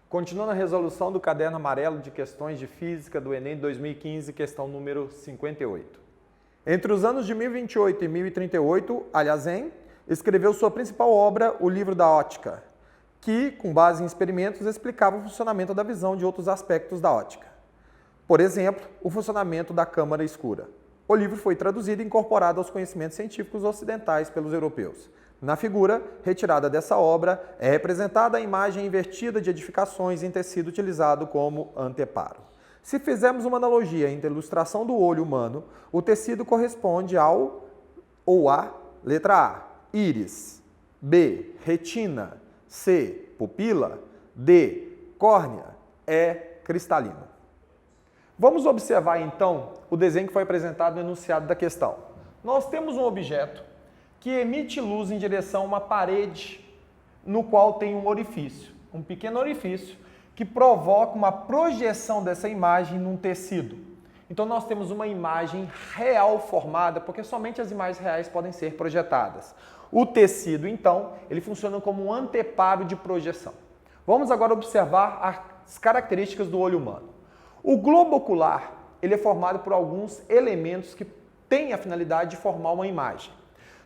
Continuando a resolução do caderno amarelo de questões de física do Enem 2015, questão número 58. Entre os anos de 1028 e 1038, Alhazen escreveu sua principal obra, o Livro da Ótica, que, com base em experimentos, explicava o funcionamento da visão de outros aspectos da ótica. Por exemplo, o funcionamento da câmara escura. O livro foi traduzido e incorporado aos conhecimentos científicos ocidentais pelos europeus. Na figura retirada dessa obra é representada a imagem invertida de edificações em tecido utilizado como anteparo. Se fizermos uma analogia entre a ilustração do olho humano, o tecido corresponde ao ou a letra A, íris, B, retina, C, pupila, D, córnea, E, cristalino. Vamos observar então o desenho que foi apresentado no enunciado da questão. Nós temos um objeto que emite luz em direção a uma parede no qual tem um orifício, um pequeno orifício que provoca uma projeção dessa imagem num tecido. Então nós temos uma imagem real formada, porque somente as imagens reais podem ser projetadas. O tecido, então, ele funciona como um anteparo de projeção. Vamos agora observar as características do olho humano. O globo ocular, ele é formado por alguns elementos que têm a finalidade de formar uma imagem.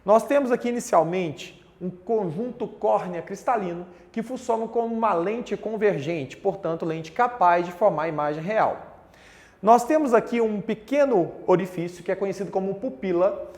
Nós temos aqui inicialmente um conjunto córnea-cristalino que funciona como uma lente convergente, portanto, lente capaz de formar a imagem real. Nós temos aqui um pequeno orifício que é conhecido como pupila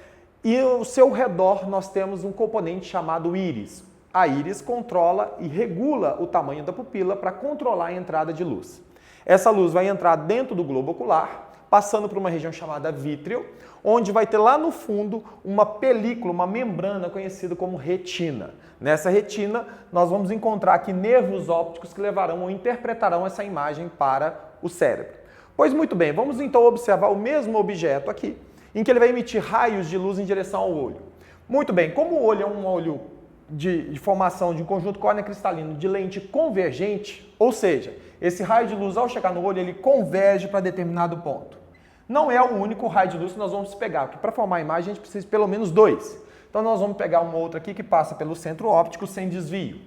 e ao seu redor nós temos um componente chamado íris. A íris controla e regula o tamanho da pupila para controlar a entrada de luz. Essa luz vai entrar dentro do globo ocular, passando por uma região chamada vítreo, onde vai ter lá no fundo uma película, uma membrana conhecida como retina. Nessa retina, nós vamos encontrar aqui nervos ópticos que levarão ou interpretarão essa imagem para o cérebro. Pois muito bem, vamos então observar o mesmo objeto aqui, em que ele vai emitir raios de luz em direção ao olho. Muito bem, como o olho é um olho de formação de um conjunto córnea-cristalino de lente convergente, ou seja, esse raio de luz ao chegar no olho, ele converge para determinado ponto. Não é o único raio de luz que nós vamos pegar, porque para formar a imagem a gente precisa de pelo menos dois. Então nós vamos pegar uma outra aqui que passa pelo centro óptico sem desvio.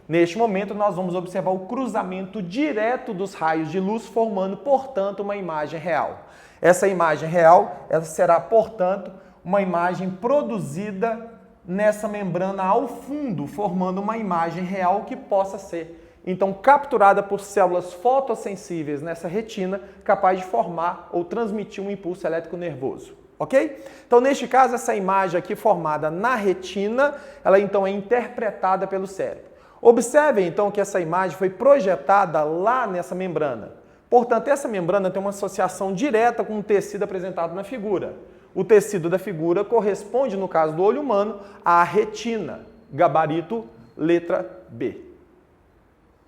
Neste momento nós vamos observar o cruzamento direto dos raios de luz, formando, portanto, uma imagem real. Essa imagem real ela será, portanto, uma imagem produzida nessa membrana ao fundo, formando uma imagem real que possa ser então capturada por células fotossensíveis nessa retina, capaz de formar ou transmitir um impulso elétrico nervoso, ok? Então, neste caso, essa imagem aqui formada na retina, ela então é interpretada pelo cérebro. Observem então que essa imagem foi projetada lá nessa membrana. Portanto, essa membrana tem uma associação direta com o tecido apresentado na figura. O tecido da figura corresponde, no caso do olho humano, à retina, gabarito letra B.